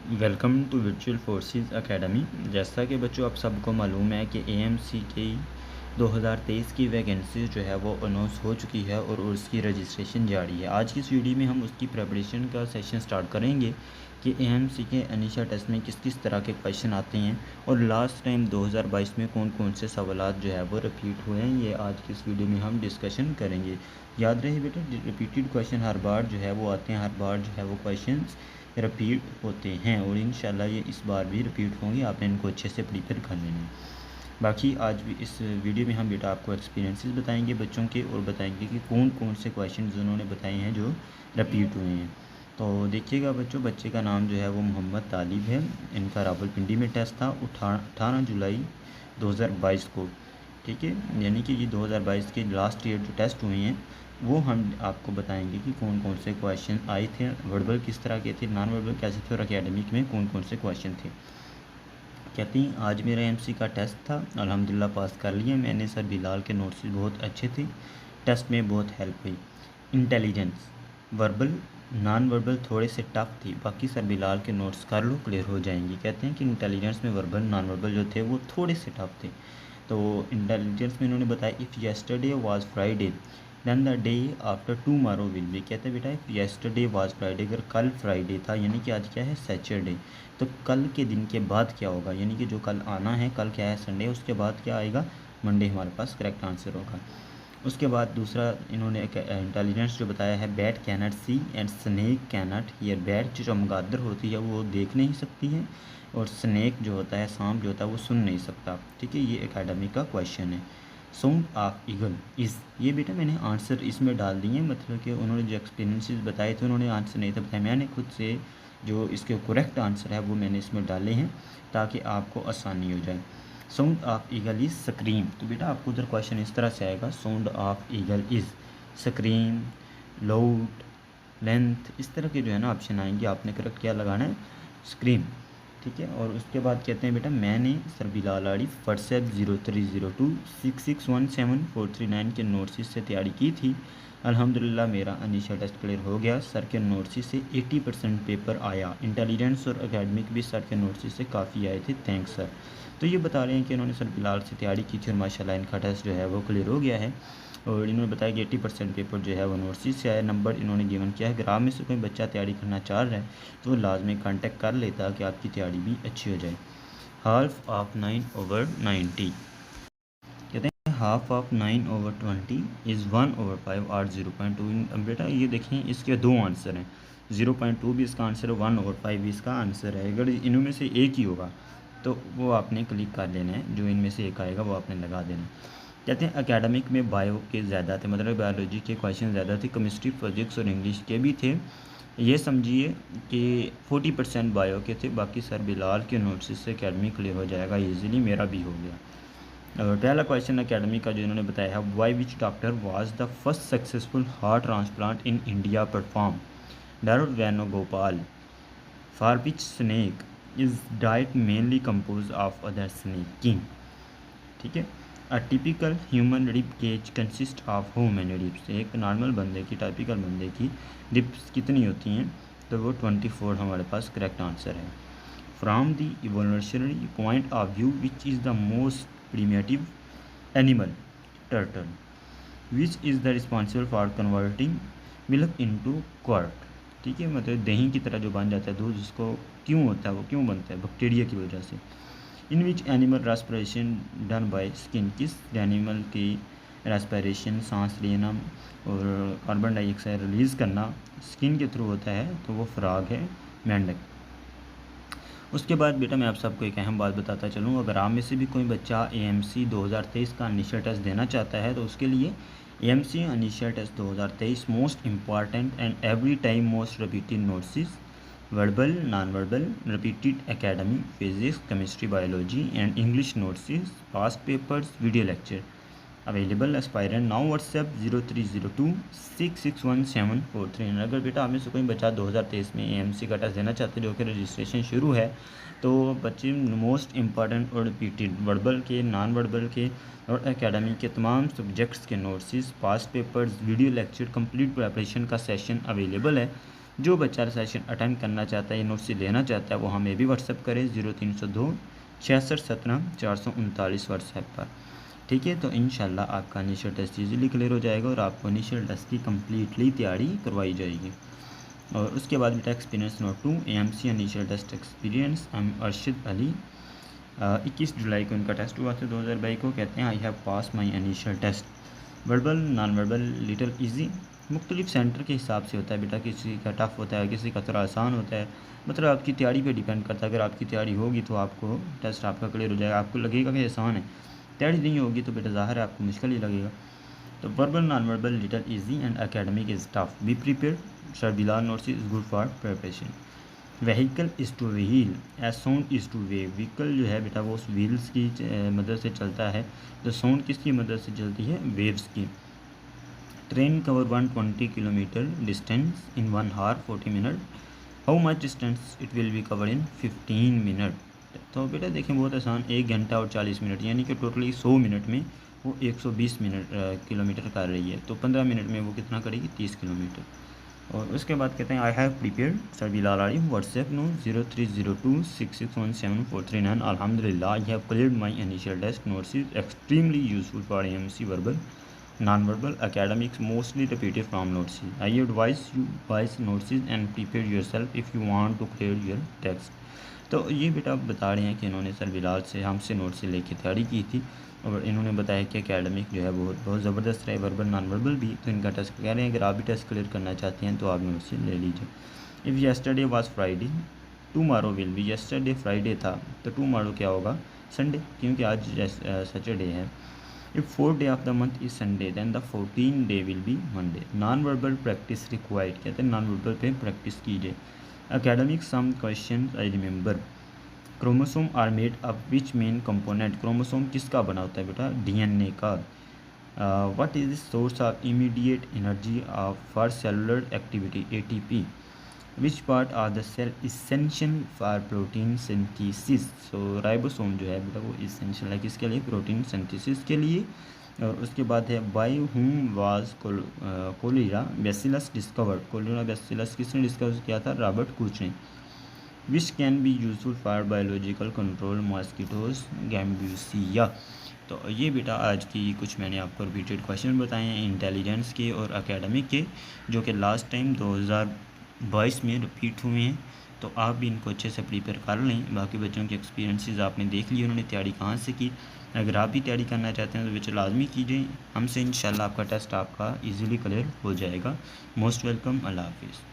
Welcome to virtual forces academy. जैसा कि बच्चों आप सबको मालूम है कि एएमसी के 2023 की वैकेंसी जो है वो अनाउंस हो चुकी है और उसकी रजिस्ट्रेशन जारी है। आज की इस वीडियो में हम उसकी प्रिपरेशन का सेशन स्टार्ट करेंगे कि एएमसी के इनिशियल टेस्ट में किस किस तरह के क्वेश्चन आते हैं और लास्ट टाइम 2022 में कौन कौन से सवालात जो है वो रिपीट हुए हैं। ये आज की इस वीडियो में हम डिस्कशन करेंगे। याद रहे बेटा, रिपीटेड क्वेश्चन हर बार जो है वो आते हैं, हर बार जो है वो क्वेश्चन रिपीट होते हैं और इंशाल्लाह ये इस बार भी रिपीट होंगे। आपने इनको अच्छे से प्रिपेयर कर लेना है। बाकी आज भी इस वीडियो में हम बेटा आपको एक्सपीरियंसेस बताएंगे बच्चों के और बताएंगे कि कौन कौन से क्वेश्चन उन्होंने बताए हैं जो रिपीट हुए हैं। तो देखिएगा बच्चों, बच्चे का नाम जो है वो मोहम्मद तालिब है। इनका रावलपिंडी में टेस्ट था 18 जुलाई 2022 को। ठीक है, यानी कि ये 2022 के लास्ट ईयर जो टेस्ट हुए हैं वो हम आपको बताएंगे कि कौन कौन से क्वेश्चन आए थे, वर्बल किस तरह के थे, नॉन वर्बल कैसे थे और एकेडमिक में कौन कौन से क्वेश्चन थे। कहती हैं आज मेरा एमसी का टेस्ट था, अल्हम्दुलिल्लाह पास कर लिया मैंने। सर बिलाल के नोट्स बहुत अच्छे थे, टेस्ट में बहुत हेल्प हुई। इंटेलिजेंस वर्बल नॉन वर्बल थोड़े से टफ थी, बाकी सर बिलाल के नोट्स कर लो क्लियर हो जाएंगी। कहते हैं कि इंटेलिजेंस में वर्बल नॉन वर्बल जो थे वो थोड़े से टफ थे। तो इंटेलिजेंस में इन्होंने बताया if yesterday was Friday then the day after tomorrow will be. कहते हैं बेटा इफ़ येस्टरडे वाज फ्राइडे, अगर कल फ्राइडे था यानी कि आज क्या है सैटरडे, तो कल के दिन के बाद क्या होगा, यानी कि जो कल आना है, कल क्या है संडे, उसके बाद क्या आएगा मंडे हमारे पास करेक्ट आंसर होगा। उसके बाद दूसरा इन्होंने इंटेलिजेंस जो बताया है bat cannot see and snake cannot hear. Bat जो चमगादड़ होती है वो देख नहीं सकती है और स्नेक जो होता है सांप जो होता है वो सुन नहीं सकता। ठीक है, ये एकेडमी का क्वेश्चन है। साउंड ऑफ ईगल इज़, ये बेटा मैंने आंसर इसमें डाल दिए, मतलब कि उन्होंने जो एक्सपीरियंसेस बताए थे उन्होंने आंसर नहीं था बताया, मैंने खुद से जो इसके करेक्ट आंसर है वो मैंने इसमें डाले हैं ताकि आपको आसानी हो जाए। Sound of eagle is scream, तो बेटा आपको उधर क्वेश्चन इस तरह से आएगा sound of eagle is scream, loud, length, इस तरह के जो है ना ऑप्शन आएंगे। आपने करेक्ट क्या लगाना है स्क्रीम। ठीक है, और उसके बाद कहते हैं बेटा मैंने सर बिलाल आड़ी व्हाट्सएप 0302661743 के नोट्स से तैयारी की थी। अल्हम्दुलिल्लाह मेरा इनिशियल टेस्ट क्लियर हो गया। सर के नोट्स से 80% पेपर आया। इंटेलिजेंस और एकेडमिक भी सर के नोट्स से काफ़ी आए थे, थैंक्स सर। तो ये बता रहे हैं कि इन्होंने सर बिलाल से तैयारी की थी और माशाल्लाह इनका टेस्ट जो है वो क्लियर हो गया है। और इन्होंने बताया कि 80% पेपर जो है वो नोट्स से आया। नंबर इन्होंने गिवन किया है। अगर आप में से कोई बच्चा तैयारी करना चाह रहा है तो वो लाजमी कांटेक्ट कर लेता कि आपकी तैयारी भी अच्छी हो जाए। हाफ ऑफ 9/90, कहते हैं हाफ ऑफ 9/20 इज़ 1/5 और 0.2। बेटा ये देखें इसके दो आंसर हैं, 0.2 भी इसका आंसर है, 1/5 भी इसका आंसर है। अगर इनमें से एक ही होगा तो वो आपने क्लिक कर लेना है, जो इनमें से एक आएगा वो आपने लगा देना है। कहते हैं एकेडमिक में बायो के ज़्यादा थे, मतलब बायोलॉजी के क्वेश्चन ज़्यादा थे, केमिस्ट्री फिजिक्स और इंग्लिश के भी थे। ये समझिए कि 40% बायो के थे, बाकी सर बिलाल के नोट्स से एकेडमी क्लियर हो जाएगा इजीली, मेरा भी हो गया। पहला क्वेश्चन एकेडमी का जो इन्होंने बताया है Y which doctor was the first successful heart transplant in India perform, doctor Venugopal. For which snake is diet mainly compose of other snake king. ठीक है, a typical human rib cage consist of how many ribs. एक normal बंदे की, typical बंदे की ribs कितनी होती हैं, तो वो 24 हमारे पास करेक्ट आंसर है। From the evolutionary point of view which is the most primitive animal, turtle. Which is the responsible for converting milk into curd. ठीक है, मतलब दही की तरह जो बन जाता है दूध, उसको क्यों होता है, वो क्यों बनता है, बैक्टीरिया की वजह से। In which animal respiration done by skin, किस एनिमल की रेस्पिरेशन सांस लेना और कार्बन डाइऑक्साइड रिलीज़ करना स्किन के थ्रू होता है, तो वो फ्रॉग है, मेंढक। उसके बाद बेटा मैं आप सबको एक अहम बात बताता चलूँ, अगर आप में से भी कोई बच्चा एएमसी 2023 का इनिशियल टेस्ट देना चाहता है तो उसके लिए AMC initial test 2023 most important and every time most repeated notes, verbal non verbal repeated academy physics chemistry biology and English notes, past papers video lecture available aspirant now WhatsApp 0302661743। अगर बेटा आप में से कोई बच्चा 2023 में एएमसी का test देना चाहते हैं जो कि रजिस्ट्रेशन शुरू है, तो बच्चे मोस्ट इंपॉर्टेंट और रिपीटेड वर्बल के नॉन वर्बल के और एकेडमी के तमाम सब्जेक्ट्स के notes, past papers video lecture complete preparation का सेशन अवेलेबल है। जो बच्चा सेशन अटेंड करना चाहता है या नोट्स लेना चाहता है वो हमें भी व्हाट्सअप करें 0302 66 17 439 व्हाट्सएप पर। ठीक है, तो इंशाल्लाह आपका इनिशियल टेस्ट ईजीली क्लियर हो जाएगा और आपको इनिशियल टेस्ट की कम्प्लीटली तैयारी करवाई जाएगी। और उसके बाद बेटा experience note 2 AMC initial test experience Arshad Ali 21 जुलाई को उनका टेस्ट हुआ था 2022 को। कहते हैं I have pass my initial test verbal non verbal little easy. मुख्तलिफ सेंटर के हिसाब से होता है बेटा, किसी का टफ़ होता है, किसी का थोड़ा आसान होता है, मतलब आपकी तैयारी पे डिपेंड करता है। अगर आपकी तैयारी होगी तो आपको टेस्ट आपका क्लियर हो जाएगा, आपको लगेगा कि आसान है। तैयारी नहीं होगी तो बेटा ज़ाहिर है आपको मुश्किल ही लगेगा। तो verbal non verbal little easy and academic is tough, be prepared. Sir Bilal notes is good for preparation. Vehicle is to wheel as sound is to wave. Vehicle जो है बेटा वो उस व्हील्स की मदद से चलता है, तो साउंड किसकी मदद से चलती है, वेव्स की। Train cover 120 kilometre distance in 1 hour 40 minute. How much distance it will be cover in 15 minute. तो बेटा देखें बहुत आसान, 1 घंटा और 40 मिनट, यानी कि टोटली 100 मिनट में वो 120 किलोमीटर कर रही है, तो 15 मिनट में वो कितना करेगी, 30 किलोमीटर। और उसके बाद कहते हैं I have prepared sir Bilal Ali WhatsApp no 0302661743 अल्हम्दुलिल्लाह I have cleared my initial test. Notes is extremely useful for AMC verbal non verbal academics mostly repeated from notes. I advise you buy notes and prepare yourself if you want to clear your text. तो ये बेटा बता रहे हैं कि इन्होंने sir Bilal से हमसे नोट से लेके तैयारी की थी और इन्होंने बताया कि एकेडमिक जो है बहुत ज़बरदस्त रहे, वर्बल नॉन वर्बल भी। तो इनका टेस्ट कह रहे हैं अगर आप भी टेस्ट क्लियर करना चाहते हैं तो आप नोट से ले लीजिए। If yesterday was Friday tomorrow will be. Yesterday Friday था तो टुमारो क्या होगा, संडे, क्योंकि आज सैटरडे है। If 4th day of the month is Sunday, then the 14th day will be Monday. Non-verbal practice required. कहते हैं नॉन वर्बल पे प्रैक्टिस कीजिए। Academic some questions I remember. Chromosome are made of which main component? Chromosome किसका बना होता है बेटा, DNA का। What is the source of immediate energy for cellular activity, ATP? Which part of the cell essential for protein synthesis? So ribosome जो है बेटा वो essential है किसके लिए, प्रोटीन सिंथेसिस के लिए। और उसके बाद है by whom was cholera bacillus discovered. Cholera bacillus किसने डिस्कवर किया था, रॉबर्ट कुच ने। Which can be useful for biological control, mosquitoes, Gambusia. तो ये बेटा आज की कुछ मैंने आपको रिपीटेड क्वेश्चन बताए हैं इंटेलिजेंस के और एकेडमिक के, जो कि लास्ट टाइम 2022 में रिपीट हुए हैं। तो आप भी इनको अच्छे से प्रिपेयर कर लें। बाकी बच्चों के एक्सपीरियंसेस आपने देख लिए, उन्होंने तैयारी कहाँ से की। अगर आप भी तैयारी करना चाहते हैं तो बच्चे लाजमी कीजिए हमसे, इंशाल्लाह आपका टेस्ट आपका इजीली क्लियर हो जाएगा। मोस्ट वेलकम, अल्लाह हाफिज़।